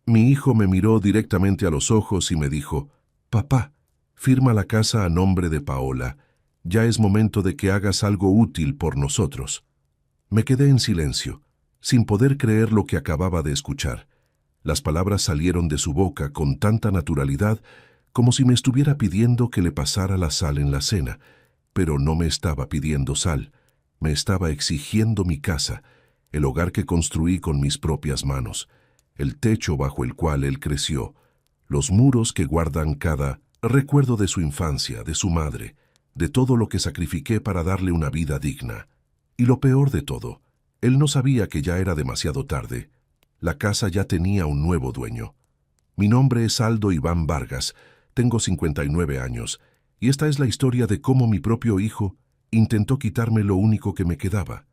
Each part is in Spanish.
Mi hijo me miró directamente a los ojos y me dijo, «Papá, firma la casa a nombre de Paola. Ya es momento de que hagas algo útil por nosotros». Me quedé en silencio, sin poder creer lo que acababa de escuchar. Las palabras salieron de su boca con tanta naturalidad como si me estuviera pidiendo que le pasara la sal en la cena, pero no me estaba pidiendo sal, me estaba exigiendo mi casa, el hogar que construí con mis propias manos, el techo bajo el cual él creció, los muros que guardan cada recuerdo de su infancia, de su madre, de todo lo que sacrifiqué para darle una vida digna. Y lo peor de todo, él no sabía que ya era demasiado tarde. La casa ya tenía un nuevo dueño. Mi nombre es Aldo Iván Vargas, tengo 59 años, y esta es la historia de cómo mi propio hijo intentó quitarme lo único que me quedaba,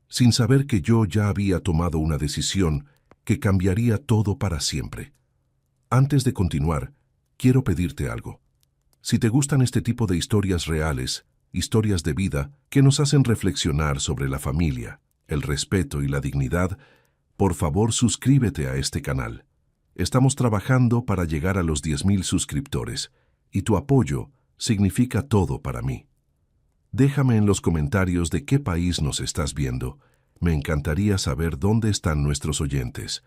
sin saber que yo ya había tomado una decisión que cambiaría todo para siempre. Antes de continuar, quiero pedirte algo. Si te gustan este tipo de historias reales, historias de vida que nos hacen reflexionar sobre la familia, el respeto y la dignidad, por favor suscríbete a este canal. Estamos trabajando para llegar a los 10,000 suscriptores, y tu apoyo significa todo para mí. Déjame en los comentarios de qué país nos estás viendo. Me encantaría saber dónde están nuestros oyentes.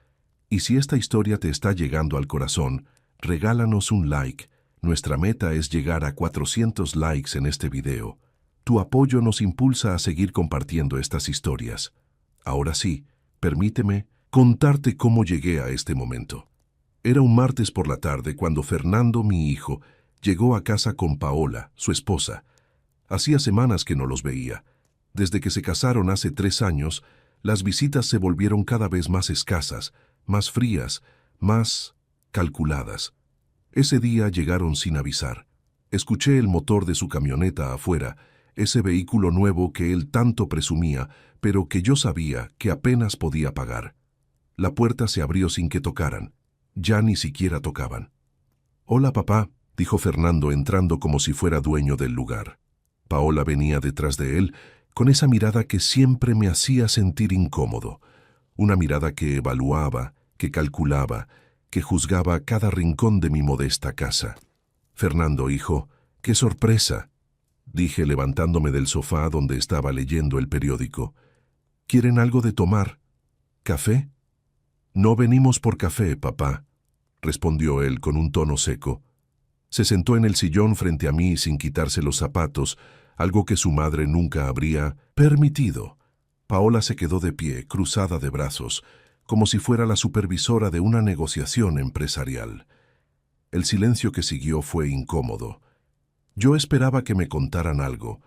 Y si esta historia te está llegando al corazón, regálanos un like. Nuestra meta es llegar a 400 likes en este video. Tu apoyo nos impulsa a seguir compartiendo estas historias. Ahora sí, permíteme contarte cómo llegué a este momento. Era un martes por la tarde cuando Fernando, mi hijo, llegó a casa con Paola, su esposa. Hacía semanas que no los veía. Desde que se casaron hace 3 años, las visitas se volvieron cada vez más escasas, más frías, más calculadas. Ese día llegaron sin avisar. Escuché el motor de su camioneta afuera, ese vehículo nuevo que él tanto presumía, pero que yo sabía que apenas podía pagar. La puerta se abrió sin que tocaran. Ya ni siquiera tocaban. «Hola, papá», dijo Fernando entrando como si fuera dueño del lugar. Paola venía detrás de él, con esa mirada que siempre me hacía sentir incómodo. Una mirada que evaluaba, que calculaba, que juzgaba cada rincón de mi modesta casa. «Fernando, hijo, qué sorpresa», dije levantándome del sofá donde estaba leyendo el periódico. «¿Quieren algo de tomar? ¿Café?» «No venimos por café, papá», respondió él con un tono seco. Se sentó en el sillón frente a mí sin quitarse los zapatos, algo que su madre nunca habría permitido. Paola se quedó de pie, cruzada de brazos, como si fuera la supervisora de una negociación empresarial. El silencio que siguió fue incómodo. Yo esperaba que me contaran algo,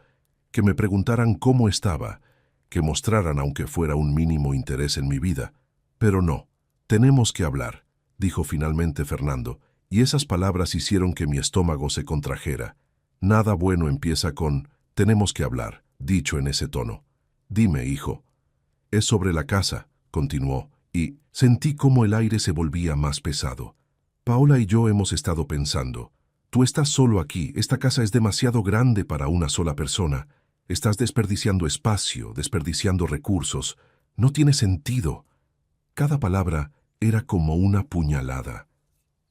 que me preguntaran cómo estaba, que mostraran aunque fuera un mínimo interés en mi vida. Pero no, «Tenemos que hablar», dijo finalmente Fernando, y esas palabras hicieron que mi estómago se contrajera. Nada bueno empieza con «tenemos que hablar», dicho en ese tono. «Dime, hijo». «Es sobre la casa», continuó, y sentí cómo el aire se volvía más pesado. «Paola y yo hemos estado pensando. Tú estás solo aquí, esta casa es demasiado grande para una sola persona. Estás desperdiciando espacio, desperdiciando recursos. No tiene sentido». Cada palabra era como una puñalada.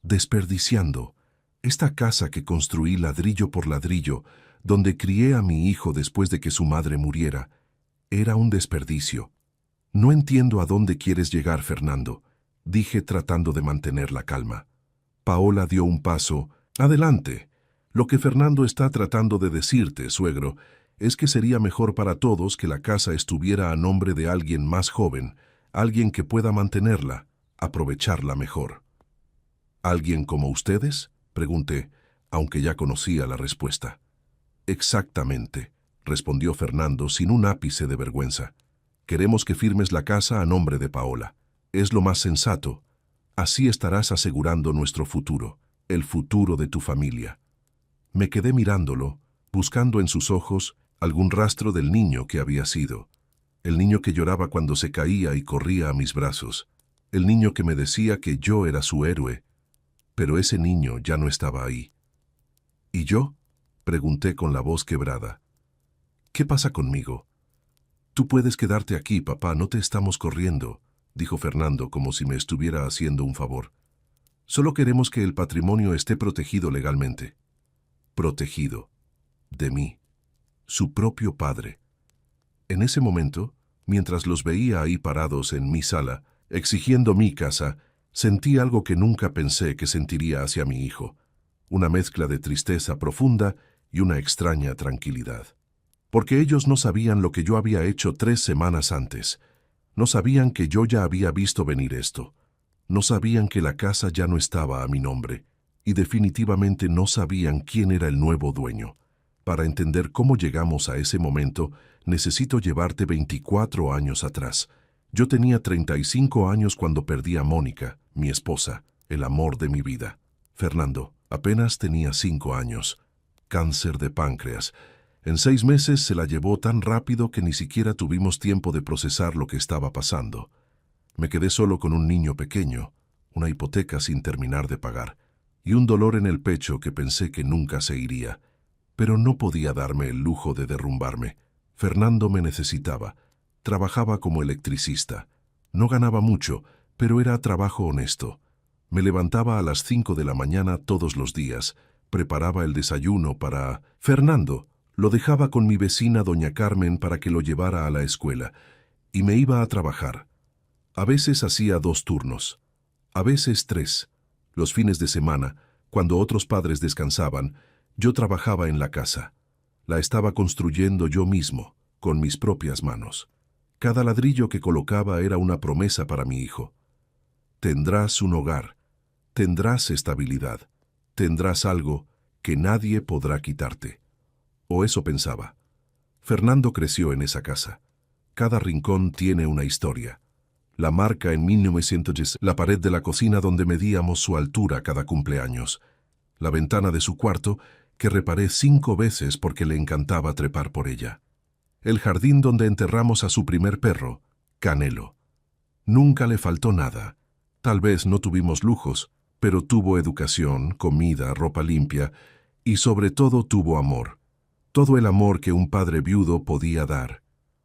Desperdiciando. Esta casa que construí ladrillo por ladrillo, donde crié a mi hijo después de que su madre muriera, era un desperdicio. «No entiendo a dónde quieres llegar, Fernando», dije tratando de mantener la calma. Paola dio un paso. «Adelante. Lo que Fernando está tratando de decirte, suegro, es que sería mejor para todos que la casa estuviera a nombre de alguien más joven, alguien que pueda mantenerla, aprovecharla mejor». «¿Alguien como ustedes?», pregunté, aunque ya conocía la respuesta. «Exactamente», respondió Fernando sin un ápice de vergüenza. «Queremos que firmes la casa a nombre de Paola. Es lo más sensato. Así estarás asegurando nuestro futuro, el futuro de tu familia». Me quedé mirándolo, buscando en sus ojos algún rastro del niño que había sido. El niño que lloraba cuando se caía y corría a mis brazos. El niño que me decía que yo era su héroe. Pero ese niño ya no estaba ahí. «¿Y yo?», pregunté con la voz quebrada. «¿Qué pasa conmigo?». «Tú puedes quedarte aquí, papá, no te estamos corriendo», dijo Fernando como si me estuviera haciendo un favor. Solo queremos que el patrimonio esté protegido legalmente. Protegido. De mí. Su propio padre. En ese momento, mientras los veía ahí parados en mi sala, exigiendo mi casa, sentí algo que nunca pensé que sentiría hacia mi hijo. Una mezcla de tristeza profunda y una extraña tranquilidad. Porque ellos no sabían lo que yo había hecho 3 semanas antes. No sabían que yo ya había visto venir esto. No sabían que la casa ya no estaba a mi nombre. Y definitivamente no sabían quién era el nuevo dueño. Para entender cómo llegamos a ese momento, necesito llevarte 24 años atrás. Yo tenía 35 años cuando perdí a Mónica, mi esposa, el amor de mi vida. Fernando apenas tenía 5 años. Cáncer de páncreas. En 6 meses se la llevó tan rápido que ni siquiera tuvimos tiempo de procesar lo que estaba pasando. Me quedé solo con un niño pequeño, una hipoteca sin terminar de pagar, y un dolor en el pecho que pensé que nunca se iría. Pero no podía darme el lujo de derrumbarme. Fernando me necesitaba. Trabajaba como electricista. No ganaba mucho, pero era trabajo honesto. Me levantaba a las 5 de la mañana todos los días, preparaba el desayuno para Fernando. Lo dejaba con mi vecina doña Carmen para que lo llevara a la escuela, y me iba a trabajar. A veces hacía 2 turnos, a veces 3. Los fines de semana, cuando otros padres descansaban, yo trabajaba en la casa. La estaba construyendo yo mismo, con mis propias manos. Cada ladrillo que colocaba era una promesa para mi hijo. Tendrás un hogar, tendrás estabilidad, tendrás algo que nadie podrá quitarte. O eso pensaba. Fernando creció en esa casa. Cada rincón tiene una historia. La marca en 1910, la pared de la cocina donde medíamos su altura cada cumpleaños. La ventana de su cuarto, que reparé 5 veces porque le encantaba trepar por ella. El jardín donde enterramos a su primer perro, Canelo. Nunca le faltó nada. Tal vez no tuvimos lujos, pero tuvo educación, comida, ropa limpia y sobre todo tuvo amor. Todo el amor que un padre viudo podía dar.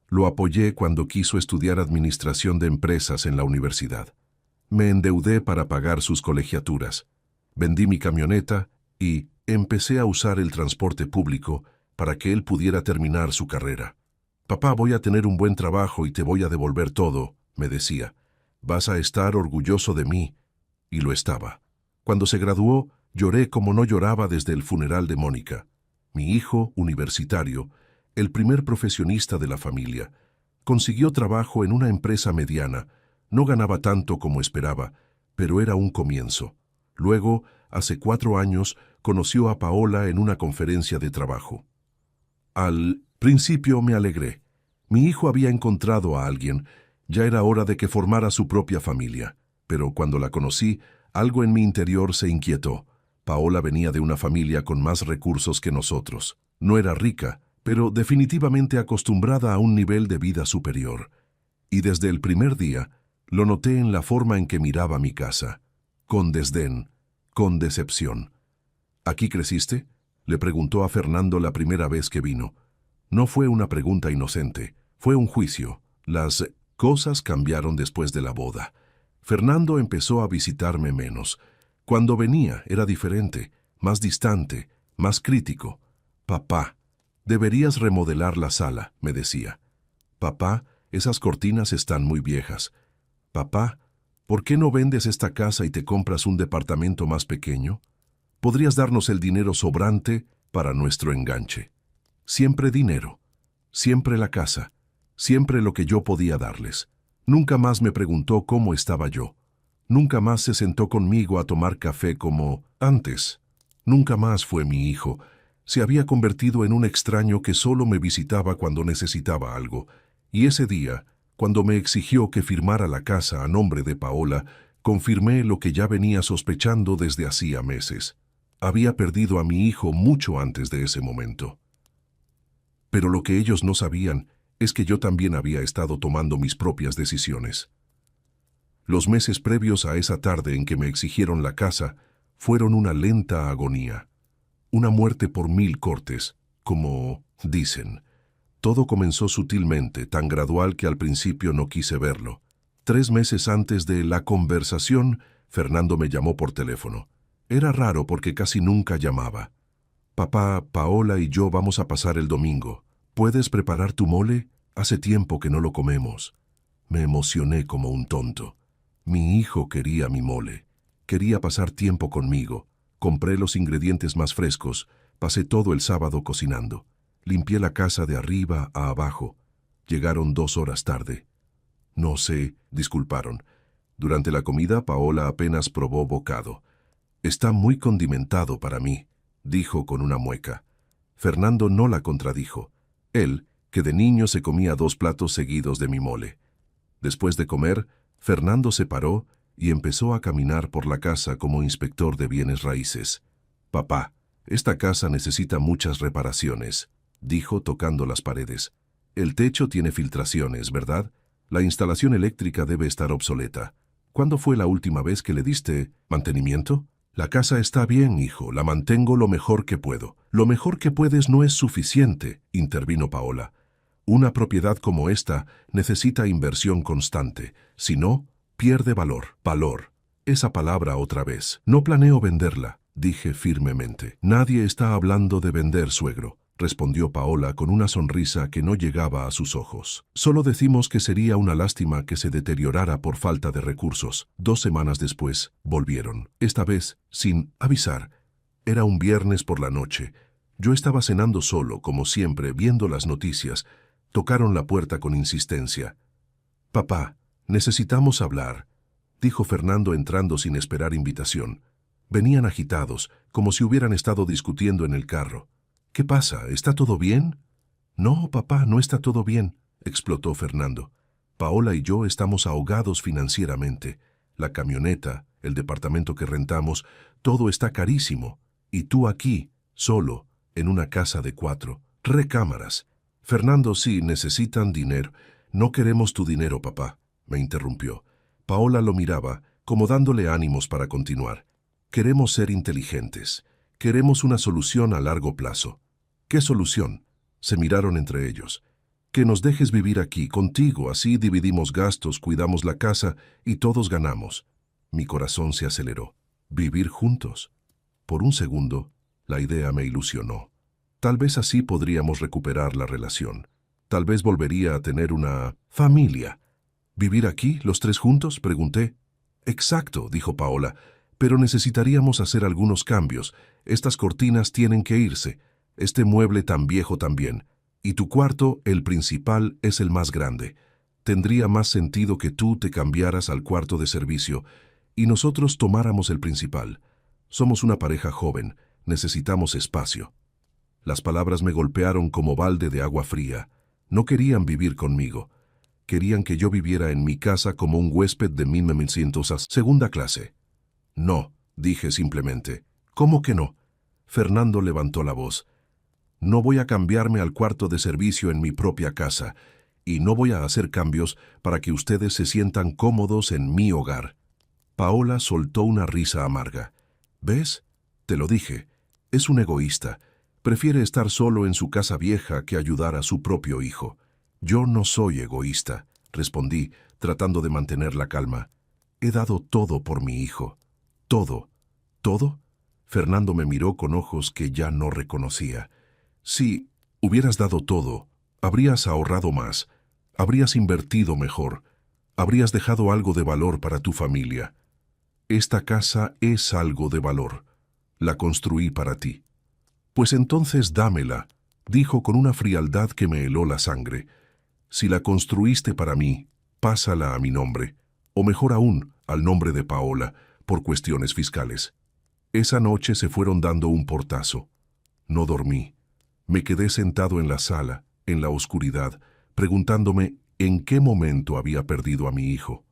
Lo apoyé cuando quiso estudiar administración de empresas en la universidad. Me endeudé para pagar sus colegiaturas. Vendí mi camioneta y empecé a usar el transporte público para que él pudiera terminar su carrera. «Papá, voy a tener un buen trabajo y te voy a devolver todo», me decía. «Vas a estar orgulloso de mí». Y lo estaba. Cuando se graduó, lloré como no lloraba desde el funeral de Mónica. Mi hijo, universitario, el primer profesionista de la familia, consiguió trabajo en una empresa mediana. No ganaba tanto como esperaba, pero era un comienzo. Luego, hace 4 años, conoció a Paola en una conferencia de trabajo. Al principio me alegré. Mi hijo había encontrado a alguien. Ya era hora de que formara su propia familia. Pero cuando la conocí, algo en mi interior se inquietó. Paola venía de una familia con más recursos que nosotros. No era rica, pero definitivamente acostumbrada a un nivel de vida superior. Y desde el primer día, lo noté en la forma en que miraba mi casa. Con desdén, con decepción. «¿Aquí creciste?», le preguntó a Fernando la primera vez que vino. No fue una pregunta inocente, fue un juicio. Las cosas cambiaron después de la boda. Fernando empezó a visitarme menos. Cuando venía era diferente, más distante, más crítico. «Papá, deberías remodelar la sala», me decía. «Papá, esas cortinas están muy viejas». «Papá, ¿por qué no vendes esta casa y te compras un departamento más pequeño? Podrías darnos el dinero sobrante para nuestro enganche». Siempre dinero, siempre la casa, siempre lo que yo podía darles. Nunca más me preguntó cómo estaba yo. Nunca más se sentó conmigo a tomar café como antes. Nunca más fue mi hijo. Se había convertido en un extraño que solo me visitaba cuando necesitaba algo. Y ese día, cuando me exigió que firmara la casa a nombre de Paola, confirmé lo que ya venía sospechando desde hacía meses. Había perdido a mi hijo mucho antes de ese momento. Pero lo que ellos no sabían es que yo también había estado tomando mis propias decisiones. Los meses previos a esa tarde en que me exigieron la casa fueron una lenta agonía, una muerte por 1000 cortes, como dicen. Todo comenzó sutilmente, tan gradual que al principio no quise verlo. 3 meses antes de la conversación, Fernando me llamó por teléfono. Era raro porque casi nunca llamaba. Papá, Paola y yo vamos a pasar el domingo. ¿Puedes preparar tu mole? Hace tiempo que no lo comemos. Me emocioné como un tonto. Mi hijo quería mi mole. Quería pasar tiempo conmigo. Compré los ingredientes más frescos. Pasé todo el sábado cocinando. Limpié la casa de arriba a abajo. Llegaron 2 horas tarde. No sé, disculparon. Durante la comida, Paola apenas probó bocado. Está muy condimentado para mí, dijo con una mueca. Fernando no la contradijo. Él, que de niño se comía 2 platos seguidos de mi mole. Después de comer, Fernando se paró y empezó a caminar por la casa como inspector de bienes raíces. Papá, esta casa necesita muchas reparaciones, dijo tocando las paredes. El techo tiene filtraciones, ¿verdad? La instalación eléctrica debe estar obsoleta. ¿Cuándo fue la última vez que le diste mantenimiento? La casa está bien, hijo, la mantengo lo mejor que puedo. Lo mejor que puedes no es suficiente, intervino Paola. Una propiedad como esta necesita inversión constante. Si no, pierde valor. Valor. Esa palabra otra vez. No planeo venderla, dije firmemente. Nadie está hablando de vender, suegro, respondió Paola con una sonrisa que no llegaba a sus ojos. Solo decimos que sería una lástima que se deteriorara por falta de recursos. 2 semanas después, volvieron. Esta vez, sin avisar. Era un viernes por la noche. Yo estaba cenando solo, como siempre, viendo las noticias. Tocaron la puerta con insistencia. Papá, necesitamos hablar, dijo Fernando entrando sin esperar invitación. Venían agitados, como si hubieran estado discutiendo en el carro. ¿Qué pasa? ¿Está todo bien? No, papá, no está todo bien, explotó Fernando. Paola y yo estamos ahogados financieramente. La camioneta, el departamento que rentamos, todo está carísimo. Y tú aquí, solo, en una casa de 4 recámaras. Fernando, sí, necesitan dinero. No queremos tu dinero, papá, me interrumpió. Paola lo miraba, como dándole ánimos para continuar. Queremos ser inteligentes. Queremos una solución a largo plazo. ¿Qué solución? Se miraron entre ellos. Que nos dejes vivir aquí, contigo, así dividimos gastos, cuidamos la casa y todos ganamos. Mi corazón se aceleró. ¿Vivir juntos? Por un segundo, la idea me ilusionó. Tal vez así podríamos recuperar la relación. Tal vez volvería a tener una familia. ¿Vivir aquí, los 3 juntos?, pregunté. Exacto, dijo Paola, pero necesitaríamos hacer algunos cambios. Estas cortinas tienen que irse. Este mueble tan viejo también. Y tu cuarto, el principal, es el más grande. Tendría más sentido que tú te cambiaras al cuarto de servicio y nosotros tomáramos el principal. Somos una pareja joven, necesitamos espacio. Las palabras me golpearon como balde de agua fría. No querían vivir conmigo. Querían que yo viviera en mi casa como un huésped de 1900 a segunda clase. No, dije simplemente. ¿Cómo que no? Fernando levantó la voz. No voy a cambiarme al cuarto de servicio en mi propia casa, y no voy a hacer cambios para que ustedes se sientan cómodos en mi hogar. Paola soltó una risa amarga. ¿Ves? Te lo dije. Es un egoísta. Prefiere estar solo en su casa vieja que ayudar a su propio hijo. Yo no soy egoísta, respondí, tratando de mantener la calma. He dado todo por mi hijo. ¿Todo? ¿Todo? Fernando me miró con ojos que ya no reconocía. Si hubieras dado todo, habrías ahorrado más, habrías invertido mejor, habrías dejado algo de valor para tu familia. Esta casa es algo de valor. La construí para ti. Pues entonces dámela, dijo con una frialdad que me heló la sangre. Si la construiste para mí, pásala a mi nombre, o mejor aún, al nombre de Paola, por cuestiones fiscales. Esa noche se fueron dando un portazo. No dormí. Me quedé sentado en la sala, en la oscuridad, preguntándome en qué momento había perdido a mi hijo.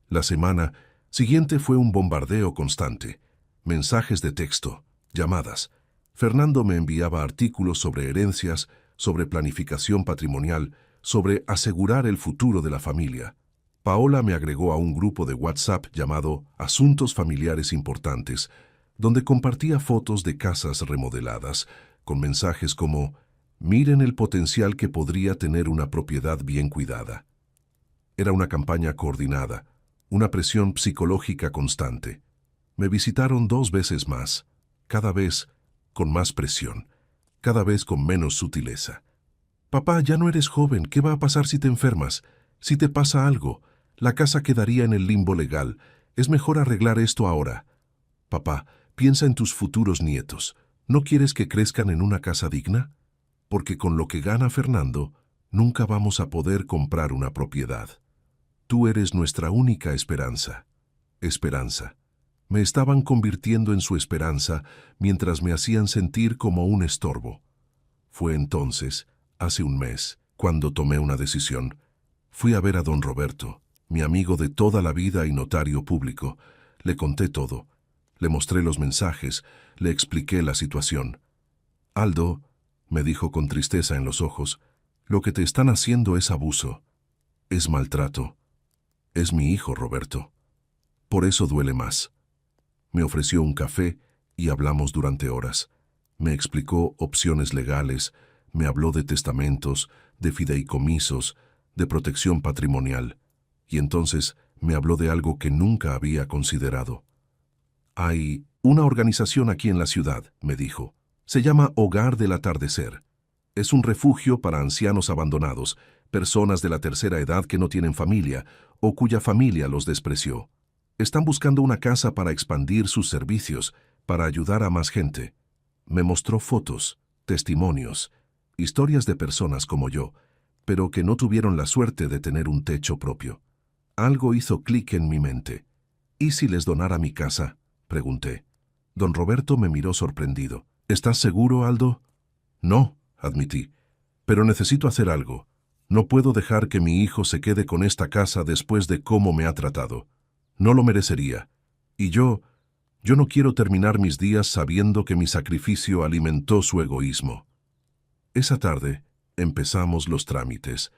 La semana siguiente fue un bombardeo constante. Mensajes de texto, llamadas. Fernando me enviaba artículos sobre herencias, sobre planificación patrimonial, sobre asegurar el futuro de la familia. Paola me agregó a un grupo de WhatsApp llamado Asuntos Familiares Importantes, donde compartía fotos de casas remodeladas, con mensajes como «Miren el potencial que podría tener una propiedad bien cuidada». Era una campaña coordinada, una presión psicológica constante. Me visitaron 2 veces más, cada vez con más presión, cada vez con menos sutileza. Papá, ya no eres joven, ¿qué va a pasar si te enfermas? Si te pasa algo, la casa quedaría en el limbo legal. Es mejor arreglar esto ahora. Papá, piensa en tus futuros nietos. ¿No quieres que crezcan en una casa digna? Porque con lo que gana Fernando, nunca vamos a poder comprar una propiedad. Tú eres nuestra única esperanza. Esperanza. Me estaban convirtiendo en su esperanza mientras me hacían sentir como un estorbo. Fue entonces, hace un mes, cuando tomé una decisión. Fui a ver a don Roberto, mi amigo de toda la vida y notario público. Le conté todo. Le mostré los mensajes, le expliqué la situación. Aldo, me dijo con tristeza en los ojos, lo que te están haciendo es abuso, es maltrato. Es mi hijo, Roberto. Por eso duele más. Me ofreció un café y hablamos durante horas. Me explicó opciones legales, me habló de testamentos, de fideicomisos, de protección patrimonial, y entonces me habló de algo que nunca había considerado. Hay una organización aquí en la ciudad, me dijo. Se llama Hogar del Atardecer. Es un refugio para ancianos abandonados, personas de la tercera edad que no tienen familia o cuya familia los despreció. Están buscando una casa para expandir sus servicios, para ayudar a más gente. Me mostró fotos, testimonios, historias de personas como yo, pero que no tuvieron la suerte de tener un techo propio. Algo hizo clic en mi mente. ¿Y si les donara mi casa?, pregunté. Don Roberto me miró sorprendido. ¿Estás seguro, Aldo? No, admití. Pero necesito hacer algo. No puedo dejar que mi hijo se quede con esta casa después de cómo me ha tratado. No lo merecería. Y yo no quiero terminar mis días sabiendo que mi sacrificio alimentó su egoísmo. Esa tarde empezamos los trámites.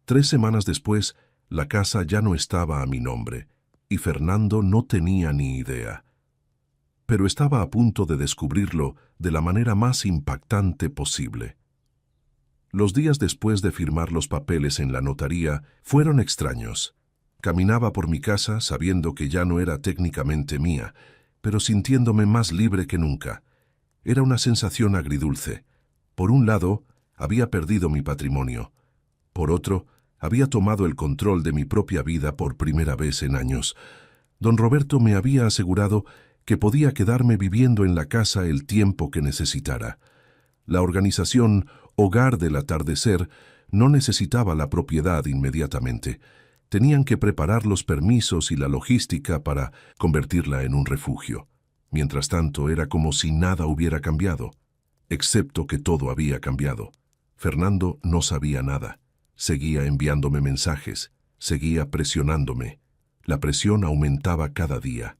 3 semanas después, la casa ya no estaba a mi nombre, y Fernando no tenía ni idea. Pero estaba a punto de descubrirlo de la manera más impactante posible. Los días después de firmar los papeles en la notaría fueron extraños. Caminaba por mi casa sabiendo que ya no era técnicamente mía, pero sintiéndome más libre que nunca. Era una sensación agridulce. Por un lado, había perdido mi patrimonio. Por otro, había tomado el control de mi propia vida por primera vez en años. Don Roberto me había asegurado que podía quedarme viviendo en la casa el tiempo que necesitara. La organización Hogar del Atardecer no necesitaba la propiedad inmediatamente. Tenían que preparar los permisos y la logística para convertirla en un refugio. Mientras tanto, era como si nada hubiera cambiado, excepto que todo había cambiado. Fernando no sabía nada. Seguía enviándome mensajes, seguía presionándome. La presión aumentaba cada día.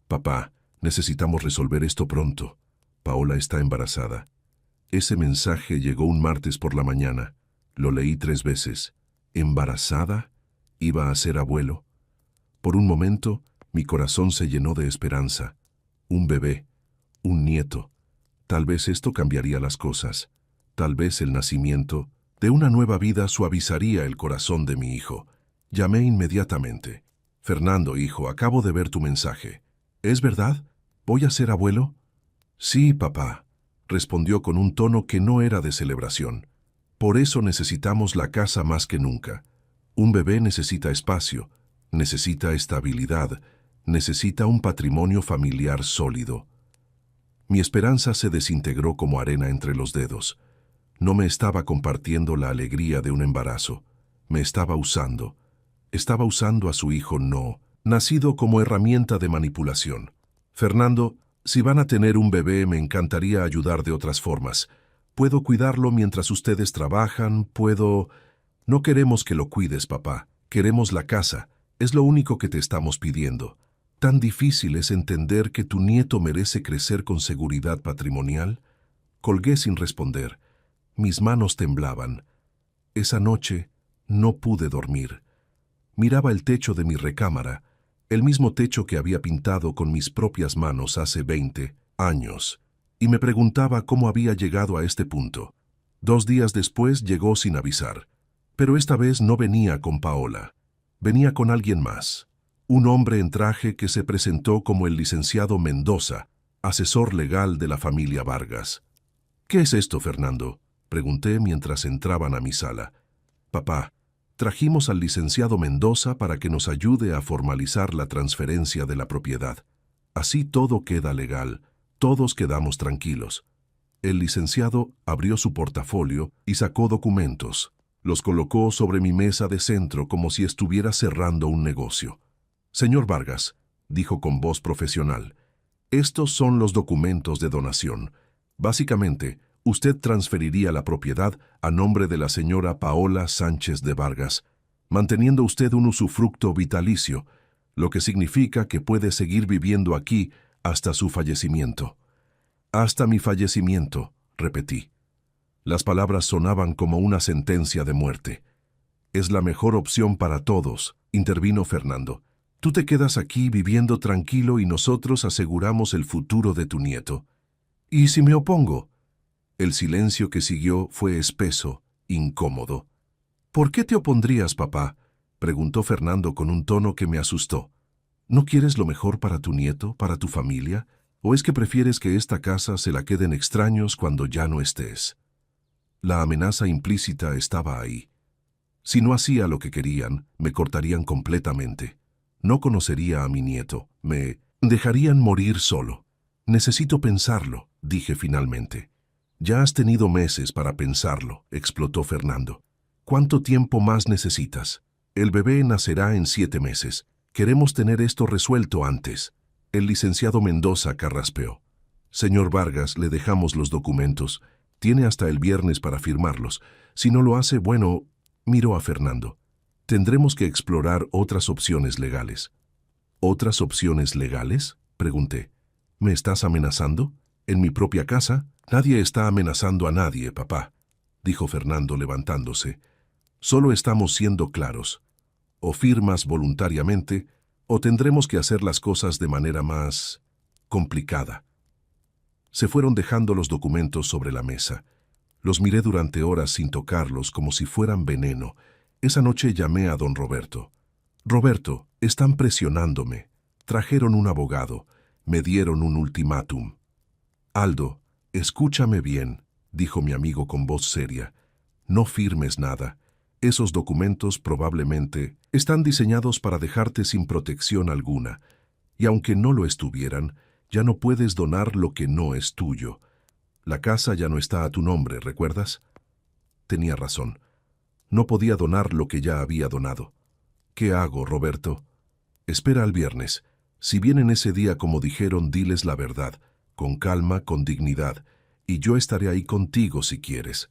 Papá, necesitamos resolver esto pronto. Paola está embarazada. Ese mensaje llegó un martes por la mañana. Lo leí 3 veces. ¿Embarazada? ¿Iba a ser abuelo? Por un momento, mi corazón se llenó de esperanza. Un bebé, un nieto. Tal vez esto cambiaría las cosas. Tal vez el nacimiento de una nueva vida suavizaría el corazón de mi hijo. Llamé inmediatamente. Fernando, hijo, acabo de ver tu mensaje. ¿Es verdad? ¿Voy a ser abuelo? Sí, papá, respondió con un tono que no era de celebración. Por eso necesitamos la casa más que nunca. Un bebé necesita espacio, necesita estabilidad, necesita un patrimonio familiar sólido. Mi esperanza se desintegró como arena entre los dedos. No me estaba compartiendo la alegría de un embarazo. Me estaba usando. Estaba usando a su hijo no, nacido como herramienta de manipulación. Fernando, si van a tener un bebé, me encantaría ayudar de otras formas. Puedo cuidarlo mientras ustedes trabajan, puedo... No queremos que lo cuides, papá. Queremos la casa. Es lo único que te estamos pidiendo. ¿Tan difícil es entender que tu nieto merece crecer con seguridad patrimonial? Colgué sin responder. Mis manos temblaban. Esa noche no pude dormir. Miraba el techo de mi recámara, el mismo techo que había pintado con mis propias manos hace 20 años, y me preguntaba cómo había llegado a este punto. 2 días después llegó sin avisar. Pero esta vez no venía con Paola. Venía con alguien más. Un hombre en traje que se presentó como el licenciado Mendoza, asesor legal de la familia Vargas. «¿Qué es esto, Fernando?», pregunté mientras entraban a mi sala. «Papá, trajimos al licenciado Mendoza para que nos ayude a formalizar la transferencia de la propiedad. Así todo queda legal, todos quedamos tranquilos». El licenciado abrió su portafolio y sacó documentos. Los colocó sobre mi mesa de centro como si estuviera cerrando un negocio. «Señor Vargas», dijo con voz profesional, «estos son los documentos de donación. Básicamente, usted transferiría la propiedad a nombre de la señora Paola Sánchez de Vargas, manteniendo usted un usufructo vitalicio, lo que significa que puede seguir viviendo aquí hasta su fallecimiento». «Hasta mi fallecimiento», repetí. Las palabras sonaban como una sentencia de muerte. «Es la mejor opción para todos», intervino Fernando. «Tú te quedas aquí viviendo tranquilo y nosotros aseguramos el futuro de tu nieto». «¿Y si me opongo?». El silencio que siguió fue espeso, incómodo. «¿Por qué te opondrías, papá?», preguntó Fernando con un tono que me asustó. «¿No quieres lo mejor para tu nieto, para tu familia? ¿O es que prefieres que esta casa se la queden extraños cuando ya no estés?». La amenaza implícita estaba ahí. Si no hacía lo que querían, me cortarían completamente. No conocería a mi nieto, me dejarían morir solo. «Necesito pensarlo», dije finalmente. «Ya has tenido meses para pensarlo», explotó Fernando. «¿Cuánto tiempo más necesitas? El bebé nacerá en 7 meses. Queremos tener esto resuelto antes». El licenciado Mendoza carraspeó. «Señor Vargas, le dejamos los documentos. Tiene hasta el viernes para firmarlos. Si no lo hace, bueno», miró a Fernando, «tendremos que explorar otras opciones legales». «¿Otras opciones legales?», pregunté. «¿Me estás amenazando? ¿En mi propia casa?». «Nadie está amenazando a nadie, papá», dijo Fernando levantándose. «Solo estamos siendo claros. O firmas voluntariamente, o tendremos que hacer las cosas de manera más complicada». Se fueron dejando los documentos sobre la mesa. Los miré durante horas sin tocarlos, como si fueran veneno. Esa noche llamé a don Roberto. «Roberto, están presionándome. Trajeron un abogado. Me dieron un ultimátum». «Aldo, escúchame bien», dijo mi amigo con voz seria. «No firmes nada. Esos documentos probablemente están diseñados para dejarte sin protección alguna. Y aunque no lo estuvieran, ya no puedes donar lo que no es tuyo. La casa ya no está a tu nombre, ¿recuerdas?». Tenía razón. No podía donar lo que ya había donado. «¿Qué hago, Roberto?». «Espera al viernes. Si vienen ese día como dijeron, diles la verdad, con calma, con dignidad, y yo estaré ahí contigo si quieres».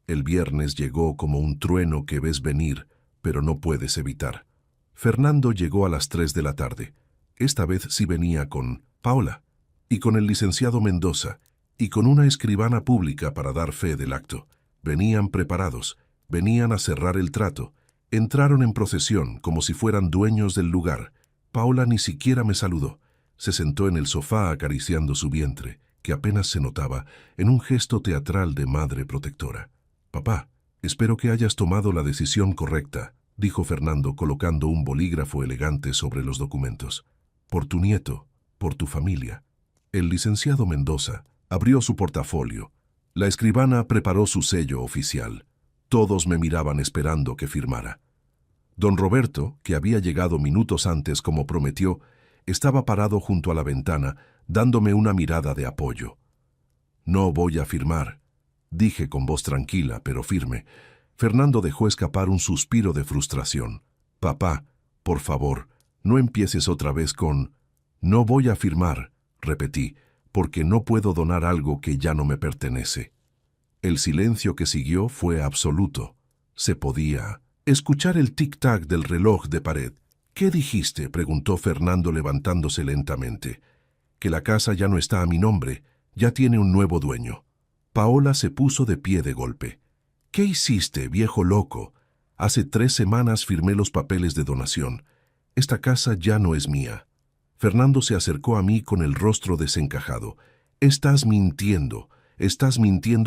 El viernes llegó como un trueno que ves venir, pero no puedes evitar. Fernando llegó a las 3 de la tarde. Esta vez sí venía con Paola, y con el licenciado Mendoza, y con una escribana pública para dar fe del acto. Venían preparados, venían a cerrar el trato. Entraron en procesión como si fueran dueños del lugar. Paola ni siquiera me saludó. Se sentó en el sofá acariciando su vientre, que apenas se notaba, en un gesto teatral de madre protectora. «Papá, espero que hayas tomado la decisión correcta», dijo Fernando colocando un bolígrafo elegante sobre los documentos. «Por tu nieto, por tu familia». El licenciado Mendoza abrió su portafolio. La escribana preparó su sello oficial. Todos me miraban esperando que firmara. Don Roberto, que había llegado minutos antes como prometió, estaba parado junto a la ventana, dándome una mirada de apoyo. «No voy a firmar», dije con voz tranquila pero firme. Fernando dejó escapar un suspiro de frustración. «Papá, por favor, no empieces otra vez con...». «No voy a firmar», repetí, «porque no puedo donar algo que ya no me pertenece». El silencio que siguió fue absoluto. Se podía escuchar el tic-tac del reloj de pared. «¿Qué dijiste?», preguntó Fernando levantándose lentamente. «Que la casa ya no está a mi nombre, ya tiene un nuevo dueño». Paola se puso de pie de golpe. «¿Qué hiciste, viejo loco? Hace 3 semanas firmé los papeles de donación. Esta casa ya no es mía». Fernando se acercó a mí con el rostro desencajado. Estás mintiendo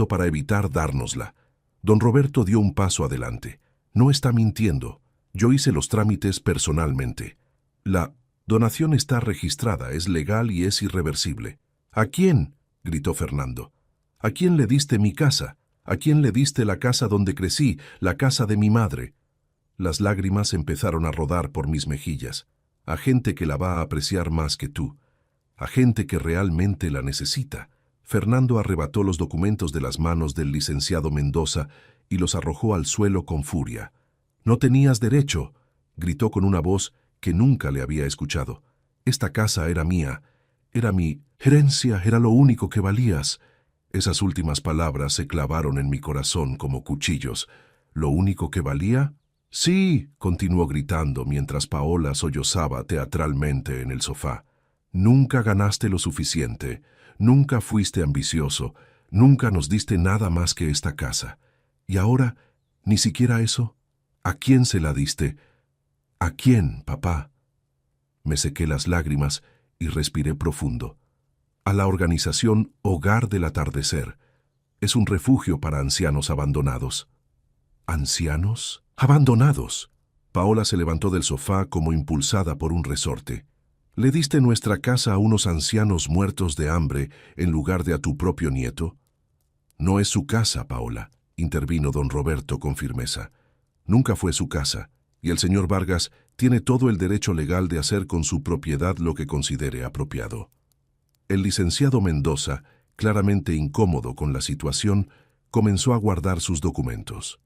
para evitar dárnosla». Don Roberto dio un paso adelante. «No está mintiendo. Yo hice los trámites personalmente». La donación está registrada, es legal y es irreversible. ¿A quién?, gritó Fernando. ¿A quién le diste mi casa? ¿A quién le diste la casa donde crecí, la casa de mi madre? Las lágrimas empezaron a rodar por mis mejillas. A gente que la va a apreciar más que tú. A gente que realmente la necesita. Fernando arrebató los documentos de las manos del licenciado Mendoza y los arrojó al suelo con furia. «No tenías derecho», gritó con una voz que nunca le había escuchado. «Esta casa era mía. Era mi herencia, era lo único que valías». Esas últimas palabras se clavaron en mi corazón como cuchillos. ¿Lo único que valía? Sí, continuó gritando mientras Paola sollozaba teatralmente en el sofá. Nunca ganaste lo suficiente, nunca fuiste ambicioso, nunca nos diste nada más que esta casa. ¿Y ahora, ni siquiera eso? ¿A quién se la diste? ¿A quién, papá? Me sequé las lágrimas y respiré profundo. A la organización Hogar del Atardecer. Es un refugio para ancianos abandonados. ¿Ancianos? ¡Abandonados! Paola se levantó del sofá como impulsada por un resorte. ¿Le diste nuestra casa a unos ancianos muertos de hambre en lugar de a tu propio nieto? No es su casa, Paola, intervino don Roberto con firmeza. Nunca fue su casa, y el señor Vargas tiene todo el derecho legal de hacer con su propiedad lo que considere apropiado. El licenciado Mendoza, claramente incómodo con la situación, comenzó a guardar sus documentos.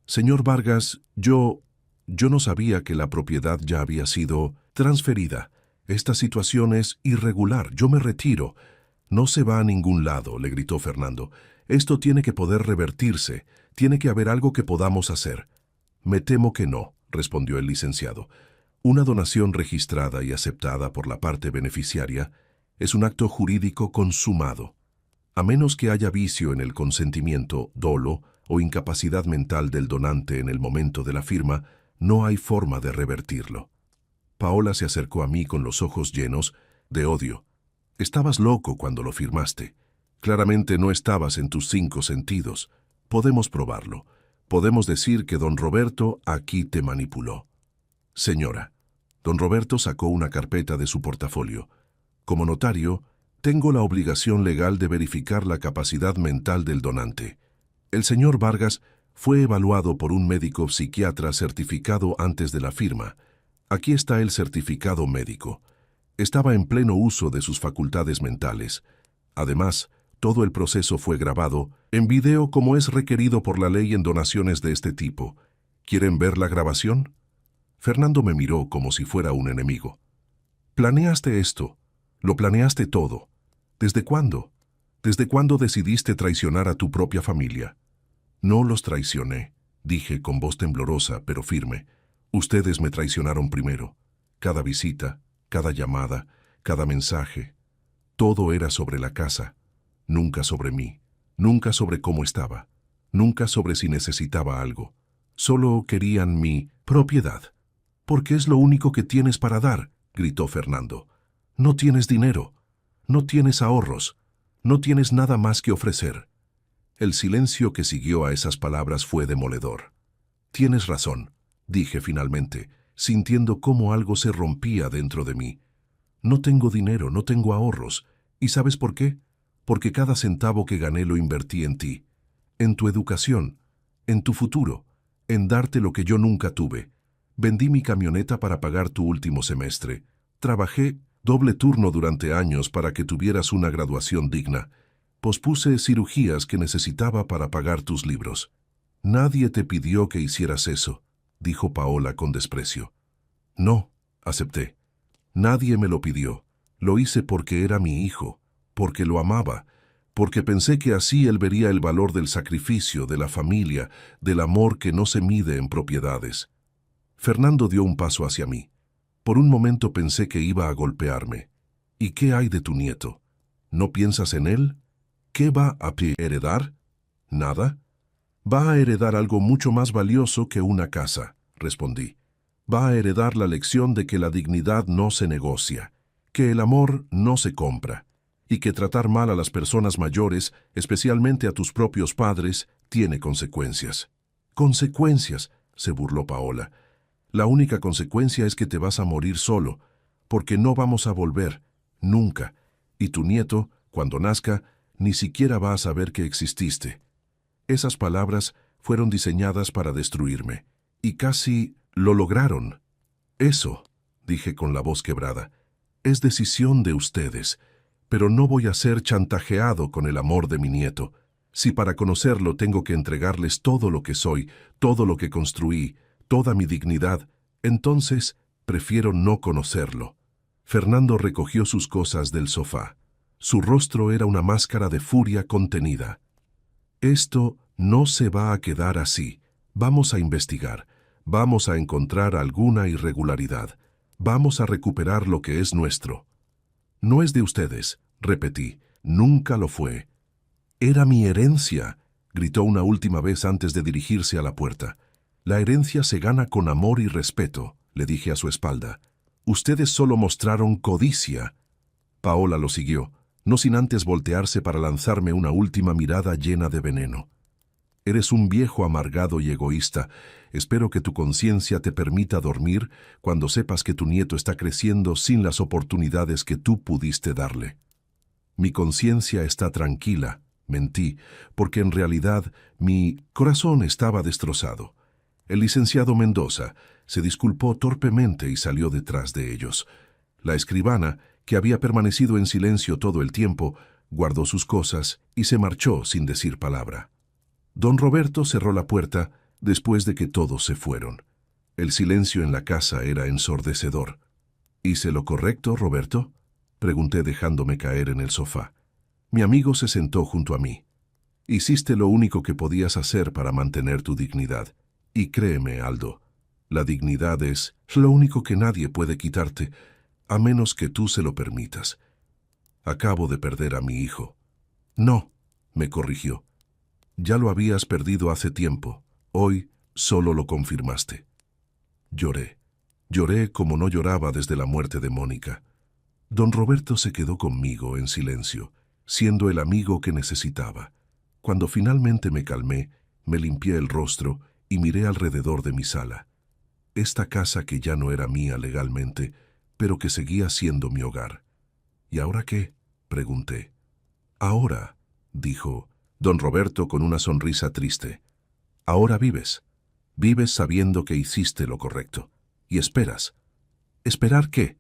Señor Vargas, yo no sabía que la propiedad ya había sido transferida. Esta situación es irregular. Yo me retiro. No se va a ningún lado, le gritó Fernando. Esto tiene que poder revertirse. Tiene que haber algo que podamos hacer. Me temo que no, respondió el licenciado. Una donación registrada y aceptada por la parte beneficiaria es un acto jurídico consumado. A menos que haya vicio en el consentimiento, dolo o incapacidad mental del donante en el momento de la firma, no hay forma de revertirlo. Paola se acercó a mí con los ojos llenos de odio. Estabas loco cuando lo firmaste. Claramente no estabas en tus 5 sentidos. Podemos probarlo. Podemos decir que don Roberto aquí te manipuló. Señora, don Roberto sacó una carpeta de su portafolio. Como notario, tengo la obligación legal de verificar la capacidad mental del donante. El señor Vargas fue evaluado por un médico psiquiatra certificado antes de la firma. Aquí está el certificado médico. Estaba en pleno uso de sus facultades mentales. Además, todo el proceso fue grabado en video como es requerido por la ley en donaciones de este tipo. ¿Quieren ver la grabación? Fernando me miró como si fuera un enemigo. ¿Planeaste esto? ¿Lo planeaste todo? ¿Desde cuándo? ¿Desde cuándo decidiste traicionar a tu propia familia? No los traicioné, dije con voz temblorosa pero firme. Ustedes me traicionaron primero. Cada visita, cada llamada, cada mensaje. Todo era sobre la casa. Nunca sobre mí. Nunca sobre cómo estaba. Nunca sobre si necesitaba algo. Solo querían mi propiedad. «Porque es lo único que tienes para dar», gritó Fernando. «No tienes dinero. No tienes ahorros. No tienes nada más que ofrecer». El silencio que siguió a esas palabras fue demoledor. «Tienes razón», dije finalmente, sintiendo cómo algo se rompía dentro de mí. «No tengo dinero, no tengo ahorros. ¿Y sabes por qué? Porque cada centavo que gané lo invertí en ti, en tu educación, en tu futuro, en darte lo que yo nunca tuve. Vendí mi camioneta para pagar tu último semestre. Trabajé doble turno durante años para que tuvieras una graduación digna. Pospuse cirugías que necesitaba para pagar tus libros. Nadie te pidió que hicieras eso», dijo Paola con desprecio. «No», acepté. «Nadie me lo pidió. Lo hice porque era mi hijo, porque lo amaba, porque pensé que así él vería el valor del sacrificio, de la familia, del amor que no se mide en propiedades». Fernando dio un paso hacia mí. Por un momento pensé que iba a golpearme. «¿Y qué hay de tu nieto? ¿No piensas en él? ¿Qué va a heredar? ¿Nada? Va a heredar algo mucho más valioso que una casa», respondí. «Va a heredar la lección de que la dignidad no se negocia, que el amor no se compra, y que tratar mal a las personas mayores, especialmente a tus propios padres, tiene consecuencias». «¿Consecuencias?», se burló Paola. «La única consecuencia es que te vas a morir solo, porque no vamos a volver, nunca, y tu nieto, cuando nazca, ni siquiera va a saber que exististe. Esas palabras fueron diseñadas para destruirme, y casi lo lograron. Eso, dije con la voz quebrada, es decisión de ustedes, pero no voy a ser chantajeado con el amor de mi nieto. Si para conocerlo tengo que entregarles todo lo que soy, todo lo que construí, toda mi dignidad, entonces prefiero no conocerlo. Fernando recogió sus cosas del sofá. Su rostro era una máscara de furia contenida. Esto no se va a quedar así. Vamos a investigar. Vamos a encontrar alguna irregularidad. Vamos a recuperar lo que es nuestro. No es de ustedes, repetí. Nunca lo fue. Era mi herencia, gritó una última vez antes de dirigirse a la puerta. La herencia se gana con amor y respeto, le dije a su espalda. Ustedes solo mostraron codicia. Paola lo siguió, no sin antes voltearse para lanzarme una última mirada llena de veneno. Eres un viejo amargado y egoísta. Espero que tu conciencia te permita dormir cuando sepas que tu nieto está creciendo sin las oportunidades que tú pudiste darle. Mi conciencia está tranquila, mentí, porque en realidad mi corazón estaba destrozado. El licenciado Mendoza se disculpó torpemente y salió detrás de ellos. La escribana, que había permanecido en silencio todo el tiempo, guardó sus cosas y se marchó sin decir palabra. Don Roberto cerró la puerta después de que todos se fueron. El silencio en la casa era ensordecedor. ¿Hice lo correcto, Roberto?, pregunté dejándome caer en el sofá. Mi amigo se sentó junto a mí. Hiciste lo único que podías hacer para mantener tu dignidad. Y créeme, Aldo, la dignidad es lo único que nadie puede quitarte, a menos que tú se lo permitas. Acabo de perder a mi hijo. No, me corrigió. Ya lo habías perdido hace tiempo. Hoy solo lo confirmaste. Lloré. Lloré como no lloraba desde la muerte de Mónica. Don Roberto se quedó conmigo en silencio, siendo el amigo que necesitaba. Cuando finalmente me calmé, me limpié el rostro y miré alrededor de mi sala. Esta casa que ya no era mía legalmente, pero que seguía siendo mi hogar. ¿Y ahora qué?, pregunté. Ahora, dijo don Roberto con una sonrisa triste. Ahora vives. Vives sabiendo que hiciste lo correcto. Y esperas. ¿Esperar qué?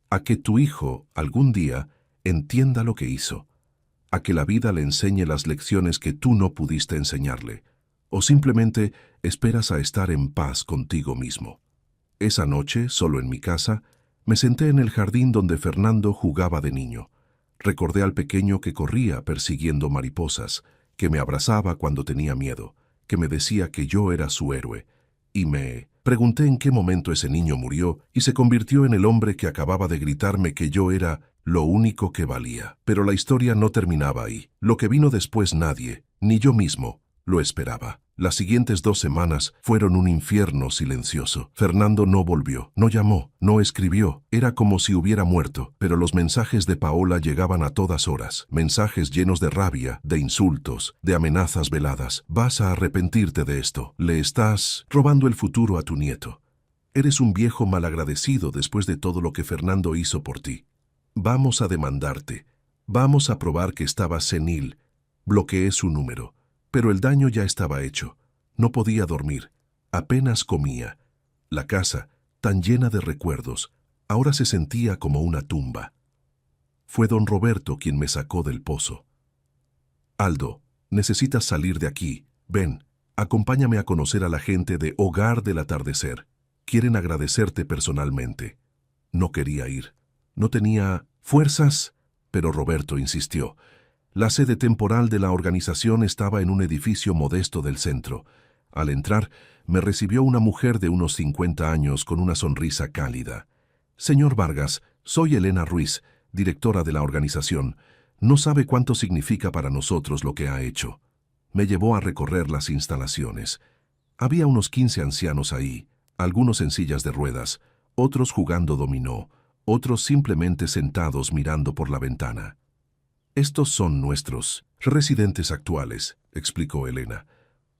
A que tu hijo, algún día, entienda lo que hizo. A que la vida le enseñe las lecciones que tú no pudiste enseñarle. O simplemente esperas a estar en paz contigo mismo. Esa noche, solo en mi casa, me senté en el jardín donde Fernando jugaba de niño. Recordé al pequeño que corría persiguiendo mariposas, que me abrazaba cuando tenía miedo, que me decía que yo era su héroe, y me pregunté en qué momento ese niño murió y se convirtió en el hombre que acababa de gritarme que yo era lo único que valía. Pero la historia no terminaba ahí. Lo que vino después nadie, ni yo mismo, lo esperaba. Las siguientes 2 semanas fueron un infierno silencioso. Fernando no volvió, no llamó, no escribió. Era como si hubiera muerto, pero los mensajes de Paola llegaban a todas horas. Mensajes llenos de rabia, de insultos, de amenazas veladas. Vas a arrepentirte de esto. Le estás robando el futuro a tu nieto. Eres un viejo malagradecido después de todo lo que Fernando hizo por ti. Vamos a demandarte. Vamos a probar que estabas senil. Bloqueé su número. Pero el daño ya estaba hecho. No podía dormir. Apenas comía. La casa, tan llena de recuerdos, ahora se sentía como una tumba. Fue don Roberto quien me sacó del pozo. Aldo, necesitas salir de aquí. Ven, acompáñame a conocer a la gente de Hogar del Atardecer. Quieren agradecerte personalmente. No quería ir. No tenía fuerzas, pero Roberto insistió. La sede temporal de la organización estaba en un edificio modesto del centro. Al entrar, me recibió una mujer de unos 50 años con una sonrisa cálida. Señor Vargas, soy Elena Ruiz, directora de la organización. No sabe cuánto significa para nosotros lo que ha hecho. Me llevó a recorrer las instalaciones. Había unos 15 ancianos ahí, algunos en sillas de ruedas, otros jugando dominó, otros simplemente sentados mirando por la ventana. Estos son nuestros residentes actuales, explicó Elena.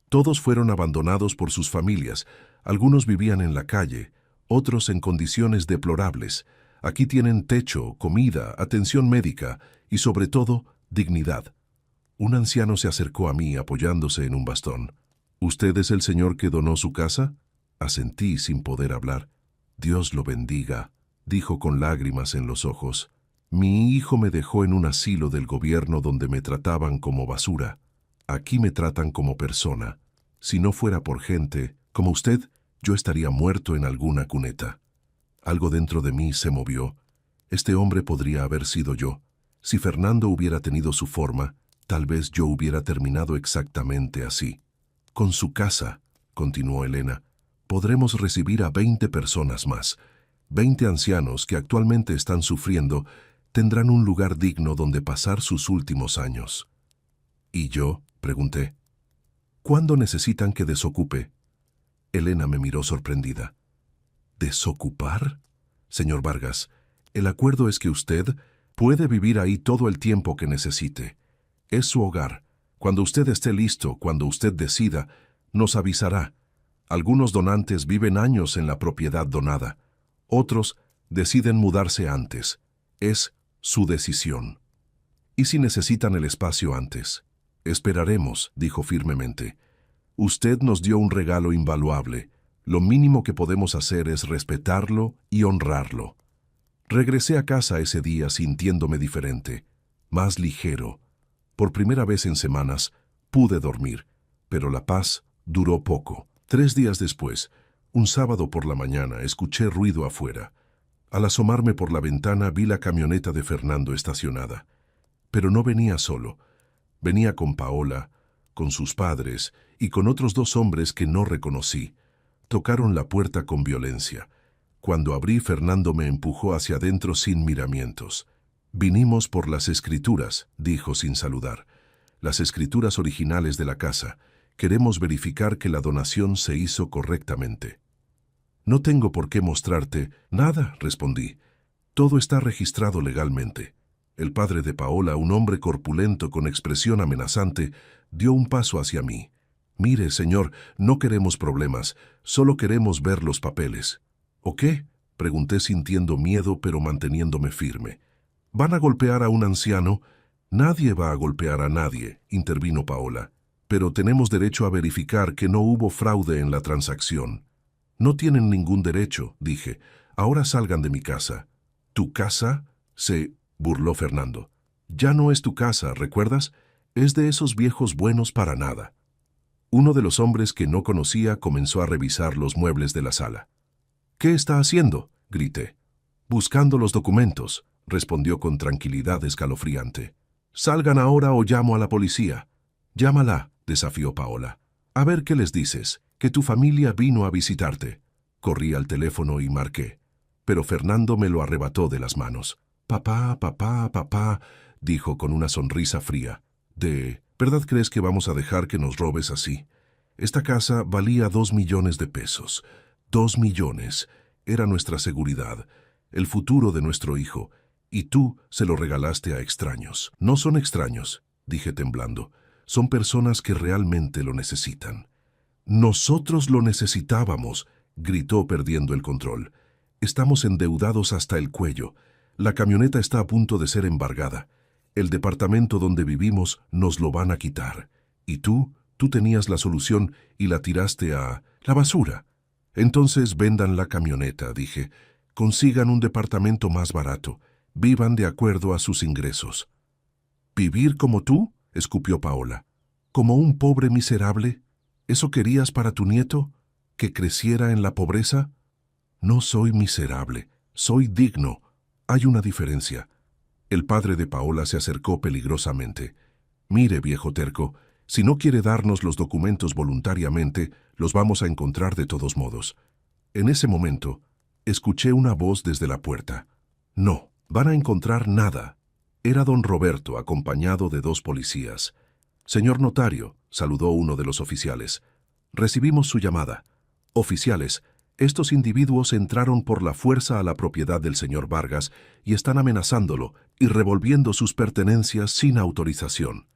Todos fueron abandonados por sus familias, algunos vivían en la calle, otros en condiciones deplorables. Aquí tienen techo, comida, atención médica y, sobre todo, dignidad. Un anciano se acercó a mí apoyándose en un bastón. ¿Usted es el señor que donó su casa? Asentí sin poder hablar. Dios lo bendiga, dijo con lágrimas en los ojos. Mi hijo me dejó en un asilo del gobierno donde me trataban como basura. Aquí me tratan como persona. Si no fuera por gente como usted, yo estaría muerto en alguna cuneta. Algo dentro de mí se movió. Este hombre podría haber sido yo. Si Fernando hubiera tenido su forma, tal vez yo hubiera terminado exactamente así. Con su casa, continuó Elena, podremos recibir a 20 personas más. 20 ancianos que actualmente están sufriendo tendrán un lugar digno donde pasar sus últimos años. ¿Y yo?, pregunté. ¿Cuándo necesitan que desocupe? Elena me miró sorprendida. ¿Desocupar? Señor Vargas, el acuerdo es que usted puede vivir ahí todo el tiempo que necesite. Es su hogar. Cuando usted esté listo, cuando usted decida, nos avisará. Algunos donantes viven años en la propiedad donada. Otros deciden mudarse antes. Es su decisión. ¿Y si necesitan el espacio antes? Esperaremos, dijo firmemente. Usted nos dio un regalo invaluable. Lo mínimo que podemos hacer es respetarlo y honrarlo. Regresé a casa ese día sintiéndome diferente, más ligero. Por primera vez en semanas pude dormir, pero la paz duró poco. 3 días después, un sábado por la mañana, escuché ruido afuera. Al asomarme por la ventana vi la camioneta de Fernando estacionada. Pero no venía solo. Venía con Paola, con sus padres y con otros 2 hombres que no reconocí. Tocaron la puerta con violencia. Cuando abrí, Fernando me empujó hacia adentro sin miramientos. «Vinimos por las escrituras», dijo sin saludar. «Las escrituras originales de la casa. Queremos verificar que la donación se hizo correctamente». «No tengo por qué mostrarte nada», respondí. «Todo está registrado legalmente». El padre de Paola, un hombre corpulento con expresión amenazante, dio un paso hacia mí. «Mire, señor, no queremos problemas, solo queremos ver los papeles». «¿O qué?», pregunté sintiendo miedo pero manteniéndome firme. «¿Van a golpear a un anciano?» «Nadie va a golpear a nadie», intervino Paola. «Pero tenemos derecho a verificar que no hubo fraude en la transacción». «No tienen ningún derecho», dije. «Ahora salgan de mi casa». «¿Tu casa?», se burló Fernando. «Ya no es tu casa, ¿recuerdas? Es de esos viejos buenos para nada». Uno de los hombres que no conocía comenzó a revisar los muebles de la sala. «¿Qué está haciendo?», grité. «Buscando los documentos», respondió con tranquilidad escalofriante. «Salgan ahora o llamo a la policía». «Llámala», desafió Paola. «A ver qué les dices, que tu familia vino a visitarte». Corrí al teléfono y marqué, pero Fernando me lo arrebató de las manos. «Papá, papá, papá», dijo con una sonrisa fría. «¿De verdad crees que vamos a dejar que nos robes así? Esta casa valía 2 millones de pesos. 2 millones. Era nuestra seguridad, el futuro de nuestro hijo, y tú se lo regalaste a extraños». «No son extraños», dije temblando. «Son personas que realmente lo necesitan». «Nosotros lo necesitábamos», gritó perdiendo el control. «Estamos endeudados hasta el cuello. La camioneta está a punto de ser embargada. El departamento donde vivimos nos lo van a quitar. Y tú tenías la solución y la tiraste a la basura». «Entonces vendan la camioneta», dije. «Consigan un departamento más barato. Vivan de acuerdo a sus ingresos». «¿Vivir como tú?», escupió Paola. «¿Como un pobre miserable? ¿Eso querías para tu nieto? ¿Que creciera en la pobreza?» «No soy miserable, soy digno. Hay una diferencia». El padre de Paola se acercó peligrosamente. «Mire, viejo terco, si no quiere darnos los documentos voluntariamente, los vamos a encontrar de todos modos». En ese momento, escuché una voz desde la puerta. «No, van a encontrar nada». Era don Roberto, acompañado de 2 policías. «Señor notario», saludó uno de los oficiales. «Recibimos su llamada. Oficiales, estos individuos entraron por la fuerza a la propiedad del señor Vargas y están amenazándolo y revolviendo sus pertenencias sin autorización».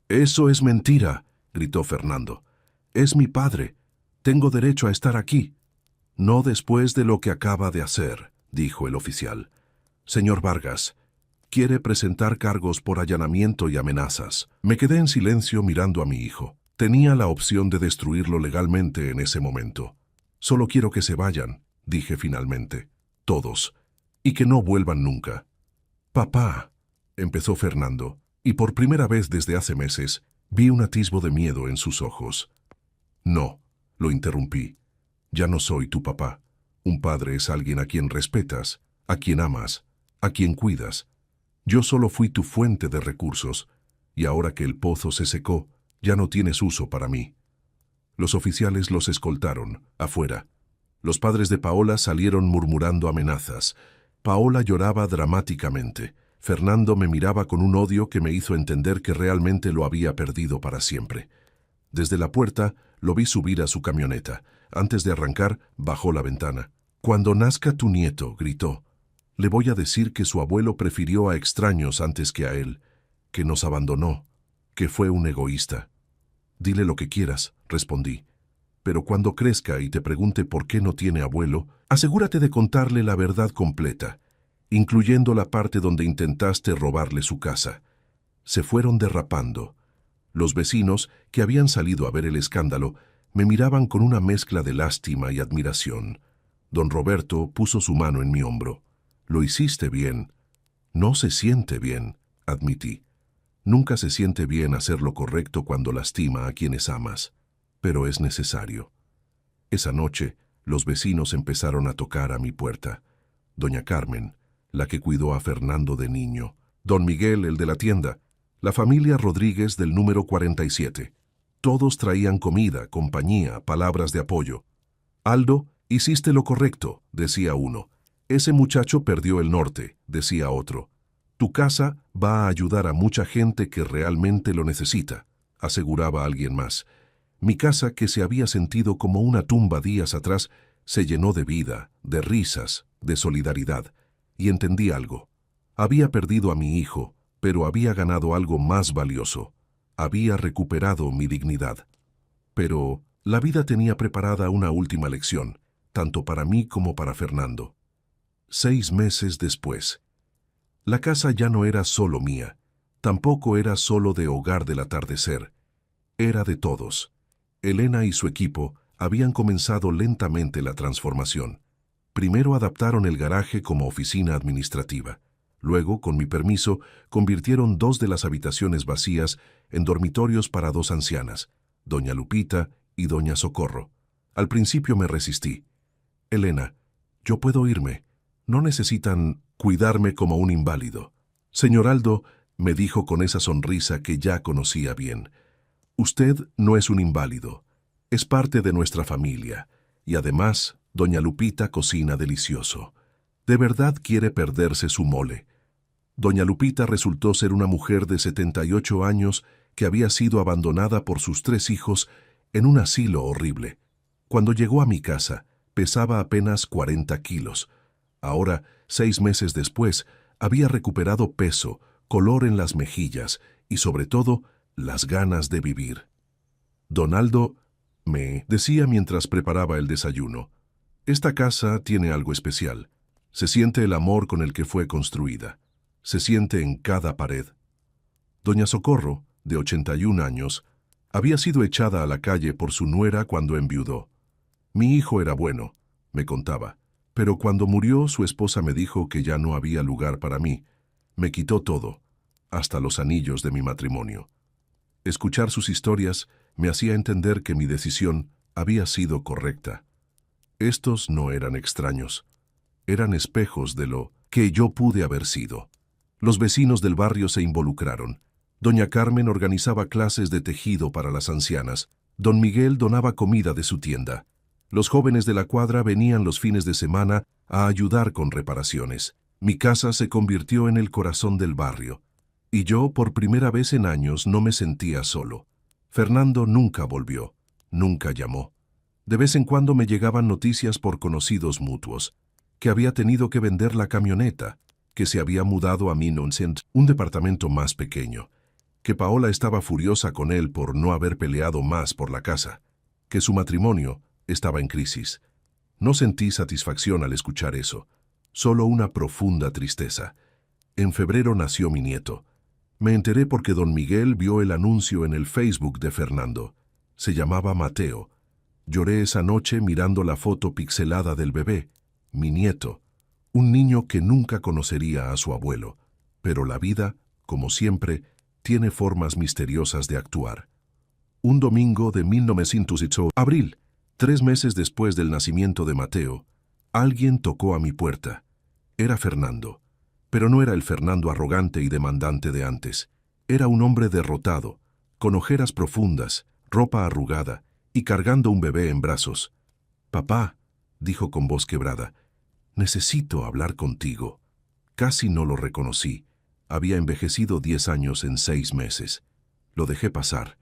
«Eso es mentira», gritó Fernando. «Es mi padre. Tengo derecho a estar aquí». «No después de lo que acaba de hacer», dijo el oficial. Señor Vargas, quiere presentar cargos por allanamiento y amenazas. Me quedé en silencio mirando a mi hijo. Tenía la opción de destruirlo legalmente en ese momento. Solo quiero que se vayan, dije finalmente. Todos. Y que no vuelvan nunca. Papá, empezó Fernando, y por primera vez desde hace meses vi un atisbo de miedo en sus ojos. No, lo interrumpí. Ya no soy tu papá. Un padre es alguien a quien respetas, a quien amas, a quien cuidas. Yo solo fui tu fuente de recursos, y ahora que el pozo se secó, ya no tienes uso para mí. Los oficiales los escoltaron, afuera. Los padres de Paola salieron murmurando amenazas. Paola lloraba dramáticamente. Fernando me miraba con un odio que me hizo entender que realmente lo había perdido para siempre. Desde la puerta lo vi subir a su camioneta. Antes de arrancar, bajó la ventana. «Cuando nazca tu nieto», gritó, «le voy a decir que su abuelo prefirió a extraños antes que a él, que nos abandonó, que fue un egoísta». «Dile lo que quieras», respondí. «Pero cuando crezca y te pregunte por qué no tiene abuelo, asegúrate de contarle la verdad completa, incluyendo la parte donde intentaste robarle su casa». Se fueron derrapando. Los vecinos, que habían salido a ver el escándalo, me miraban con una mezcla de lástima y admiración. Don Roberto puso su mano en mi hombro. «Lo hiciste bien». «No se siente bien», admití. Nunca se siente bien hacer lo correcto cuando lastima a quienes amas, pero es necesario. Esa noche, los vecinos empezaron a tocar a mi puerta. Doña Carmen, la que cuidó a Fernando de niño, don Miguel, el de la tienda, la familia Rodríguez del número 47. Todos traían comida, compañía, palabras de apoyo. «Aldo, hiciste lo correcto», decía uno. «Ese muchacho perdió el norte», decía otro. «Tu casa va a ayudar a mucha gente que realmente lo necesita», aseguraba alguien más. Mi casa, que se había sentido como una tumba días atrás, se llenó de vida, de risas, de solidaridad. Y entendí algo. Había perdido a mi hijo, pero había ganado algo más valioso. Había recuperado mi dignidad. Pero la vida tenía preparada una última lección, tanto para mí como para Fernando. 6 meses después. La casa ya no era solo mía, tampoco era solo de Hogar del Atardecer. Era de todos. Elena y su equipo habían comenzado lentamente la transformación. Primero adaptaron el garaje como oficina administrativa. Luego, con mi permiso, convirtieron 2 de las habitaciones vacías en dormitorios para 2 ancianas, doña Lupita y doña Socorro. Al principio me resistí. «Elena, yo puedo irme. No necesitan cuidarme como un inválido». «Señor Aldo», me dijo con esa sonrisa que ya conocía bien, «usted no es un inválido. Es parte de nuestra familia. Y además, doña Lupita cocina delicioso. De verdad quiere perderse su mole». Doña Lupita resultó ser una mujer de 78 años que había sido abandonada por sus 3 hijos en un asilo horrible. Cuando llegó a mi casa, pesaba apenas 40 kilos. Ahora, 6 meses después, había recuperado peso, color en las mejillas y, sobre todo, las ganas de vivir. «Don Aldo», me decía mientras preparaba el desayuno, «esta casa tiene algo especial. Se siente el amor con el que fue construida. Se siente en cada pared». Doña Socorro, de 81 años, había sido echada a la calle por su nuera cuando enviudó. «Mi hijo era bueno», me contaba, «pero cuando murió su esposa me dijo que ya no había lugar para mí. Me quitó todo, hasta los anillos de mi matrimonio». Escuchar sus historias me hacía entender que mi decisión había sido correcta. Estos no eran extraños. Eran espejos de lo que yo pude haber sido. Los vecinos del barrio se involucraron. Doña Carmen organizaba clases de tejido para las ancianas. Don Miguel donaba comida de su tienda. Los jóvenes de la cuadra venían los fines de semana a ayudar con reparaciones. Mi casa se convirtió en el corazón del barrio. Y yo, por primera vez en años, no me sentía solo. Fernando nunca volvió, nunca llamó. De vez en cuando me llegaban noticias por conocidos mutuos, que había tenido que vender la camioneta, que se había mudado a Minonsend, un departamento más pequeño, que Paola estaba furiosa con él por no haber peleado más por la casa, que su matrimonio estaba en crisis. No sentí satisfacción al escuchar eso. solo una profunda tristeza. En febrero nació mi nieto. Me enteré porque don Miguel vio el anuncio en el Facebook de Fernando. Se llamaba Mateo. Lloré esa noche mirando la foto pixelada del bebé, mi nieto, un niño que nunca conocería a su abuelo. Pero la vida, como siempre, tiene formas misteriosas de actuar. Un domingo de 1908, abril, 3 meses después del nacimiento de Mateo, alguien tocó a mi puerta. Era Fernando, pero no era el Fernando arrogante y demandante de antes. Era un hombre derrotado, con ojeras profundas, ropa arrugada y cargando un bebé en brazos. «Papá», dijo con voz quebrada, «necesito hablar contigo». Casi no lo reconocí. Había envejecido 10 años en 6 meses. Lo dejé pasar.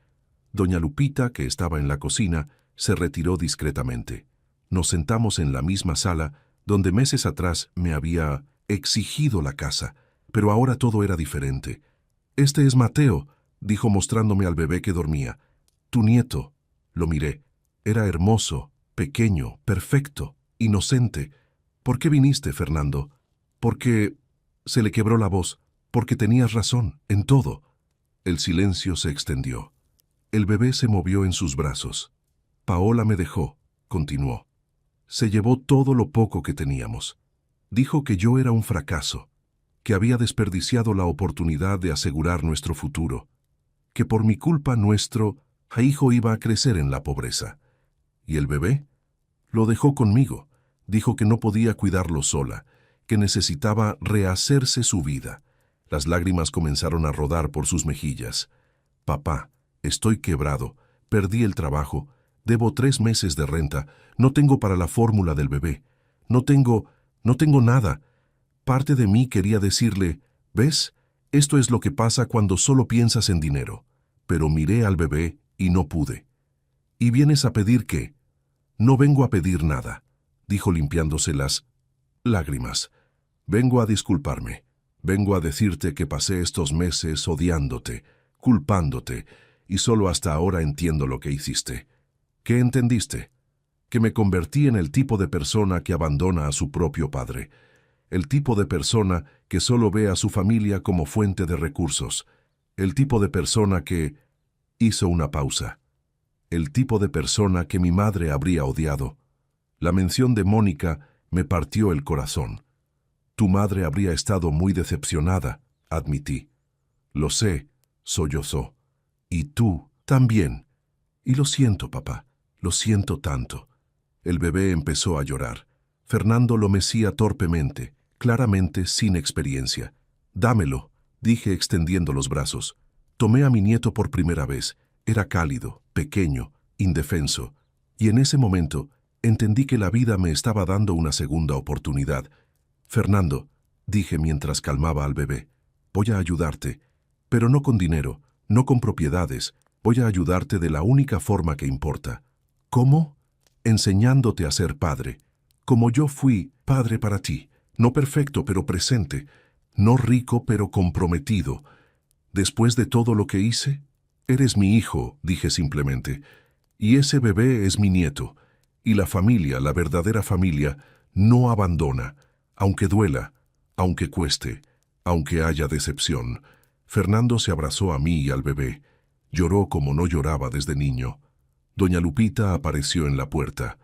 Doña Lupita, que estaba en la cocina, se retiró discretamente. Nos sentamos en la misma sala donde meses atrás me había exigido la casa, pero ahora todo era diferente. «Este es Mateo», dijo mostrándome al bebé que dormía. «Tu nieto». Lo miré. Era hermoso, pequeño, perfecto, inocente. «¿Por qué viniste, Fernando?» «Porque…» Se le quebró la voz. «Porque tenías razón, en todo». El silencio se extendió. El bebé se movió en sus brazos. «Paola me dejó», continuó. «Se llevó todo lo poco que teníamos. Dijo que yo era un fracaso, que había desperdiciado la oportunidad de asegurar nuestro futuro, que por mi culpa nuestro hijo iba a crecer en la pobreza. ¿Y el bebé? Lo dejó conmigo. Dijo que no podía cuidarlo sola, que necesitaba rehacerse su vida». Las lágrimas comenzaron a rodar por sus mejillas. «Papá, estoy quebrado, perdí el trabajo, debo 3 meses de renta, no tengo para la fórmula del bebé, no tengo nada». Parte de mí quería decirle, «¿Ves? Esto es lo que pasa cuando solo piensas en dinero». Pero miré al bebé y no pude. «¿Y vienes a pedir qué?» «No vengo a pedir nada», dijo limpiándose las lágrimas. «Vengo a disculparme. Vengo a decirte que pasé estos meses odiándote, culpándote, y solo hasta ahora entiendo lo que hiciste». «¿Qué entendiste?» «Que me convertí en el tipo de persona que abandona a su propio padre. El tipo de persona que solo ve a su familia como fuente de recursos. El tipo de persona que…» Hizo una pausa. «El tipo de persona que mi madre habría odiado». La mención de Mónica me partió el corazón. «Tu madre habría estado muy decepcionada», admití. «Lo sé», sollozó. «Y tú también». «Y lo siento, papá, lo siento tanto». El bebé empezó a llorar. Fernando lo mecía torpemente, claramente sin experiencia. «Dámelo», dije extendiendo los brazos. Tomé a mi nieto por primera vez. Era cálido, pequeño, indefenso. Y en ese momento entendí que la vida me estaba dando una segunda oportunidad. «Fernando», dije mientras calmaba al bebé, «voy a ayudarte, pero no con dinero, no con propiedades. Voy a ayudarte de la única forma que importa». «¿Cómo?» «Enseñándote a ser padre, como yo fui padre para ti. No perfecto, pero presente. No rico, pero comprometido. Después de todo lo que hice, eres mi hijo», dije simplemente. «Y ese bebé es mi nieto. Y la familia, la verdadera familia, no abandona, aunque duela, aunque cueste, aunque haya decepción». Fernando se abrazó a mí y al bebé. Lloró como no lloraba desde niño. Doña Lupita apareció en la puerta.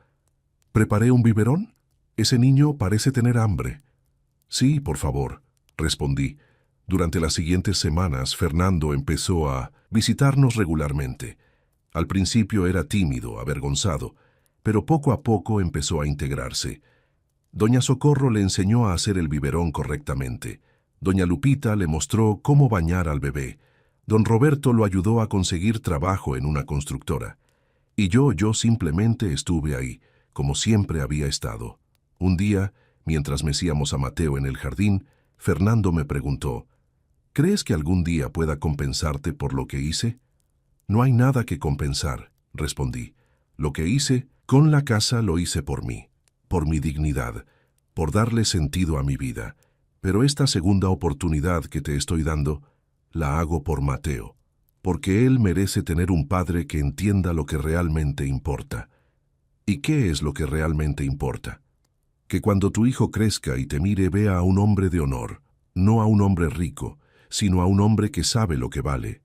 «¿Preparé un biberón? Ese niño parece tener hambre». «Sí, por favor», respondí. Durante las siguientes semanas, Fernando empezó a visitarnos regularmente. Al principio era tímido, avergonzado, pero poco a poco empezó a integrarse. Doña Socorro le enseñó a hacer el biberón correctamente. Doña Lupita le mostró cómo bañar al bebé. Don Roberto lo ayudó a conseguir trabajo en una constructora. Y yo simplemente estuve ahí, como siempre había estado. Un día, mientras mecíamos a Mateo en el jardín, Fernando me preguntó, «¿Crees que algún día pueda compensarte por lo que hice?» «No hay nada que compensar», respondí. «Lo que hice con la casa lo hice por mí, por mi dignidad, por darle sentido a mi vida. Pero esta segunda oportunidad que te estoy dando, la hago por Mateo, porque él merece tener un padre que entienda lo que realmente importa». «¿Y qué es lo que realmente importa?» Que cuando tu hijo crezca y te mire vea a un hombre de honor, no a un hombre rico, sino a un hombre que sabe lo que vale.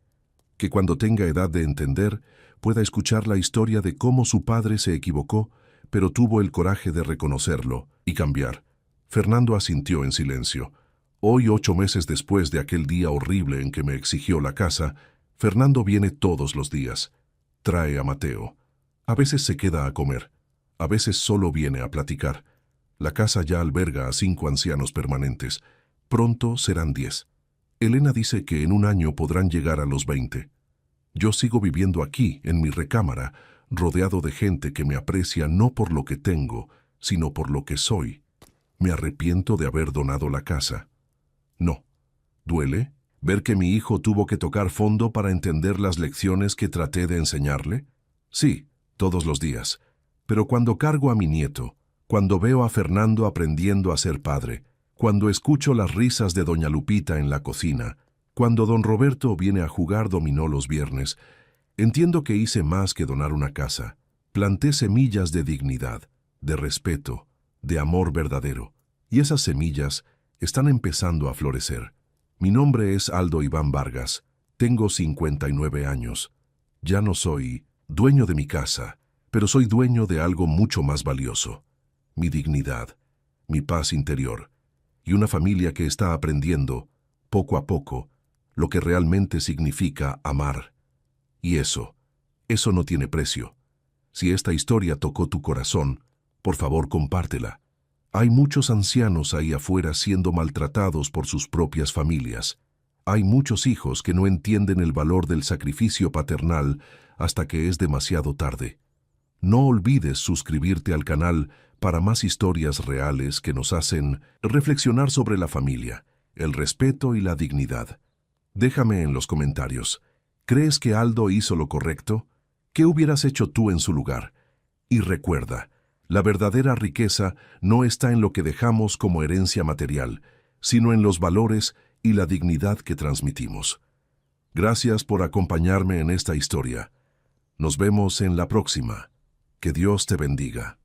Que cuando tenga edad de entender, pueda escuchar la historia de cómo su padre se equivocó, pero tuvo el coraje de reconocerlo y cambiar. Fernando asintió en silencio. Hoy, 8 meses después de aquel día horrible en que me exigió la casa, Fernando viene todos los días. Trae a Mateo. A veces se queda a comer. A veces solo viene a platicar. La casa ya alberga a 5 ancianos permanentes. Pronto serán 10. Elena dice que en un año podrán llegar a los 20. Yo sigo viviendo aquí, en mi recámara, rodeado de gente que me aprecia no por lo que tengo, sino por lo que soy. ¿Me arrepiento de haber donado la casa? No. ¿Duele ver que mi hijo tuvo que tocar fondo para entender las lecciones que traté de enseñarle? Sí, todos los días. Pero cuando cargo a mi nieto, cuando veo a Fernando aprendiendo a ser padre, cuando escucho las risas de doña Lupita en la cocina, cuando don Roberto viene a jugar dominó los viernes, entiendo que hice más que donar una casa. Planté semillas de dignidad, de respeto, de amor verdadero, y esas semillas están empezando a florecer. Mi nombre es Aldo Iván Vargas, tengo 59 años. Ya no soy dueño de mi casa, pero soy dueño de algo mucho más valioso. Mi dignidad, mi paz interior, y una familia que está aprendiendo, poco a poco, lo que realmente significa amar. Y eso no tiene precio. Si esta historia tocó tu corazón, por favor compártela. Hay muchos ancianos ahí afuera siendo maltratados por sus propias familias. Hay muchos hijos que no entienden el valor del sacrificio paternal hasta que es demasiado tarde. No olvides suscribirte al canal para más historias reales que nos hacen reflexionar sobre la familia, el respeto y la dignidad. Déjame en los comentarios. ¿Crees que Aldo hizo lo correcto? ¿Qué hubieras hecho tú en su lugar? Y recuerda, la verdadera riqueza no está en lo que dejamos como herencia material, sino en los valores y la dignidad que transmitimos. Gracias por acompañarme en esta historia. Nos vemos en la próxima. Que Dios te bendiga.